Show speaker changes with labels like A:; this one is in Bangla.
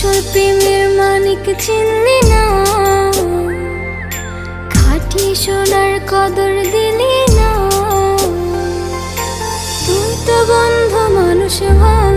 A: আসল প্রেমের মানিক চিনলি না, খাঁটি সোনার কদর দিলি না। তুই তো বন্ধু মানুষ ভাই।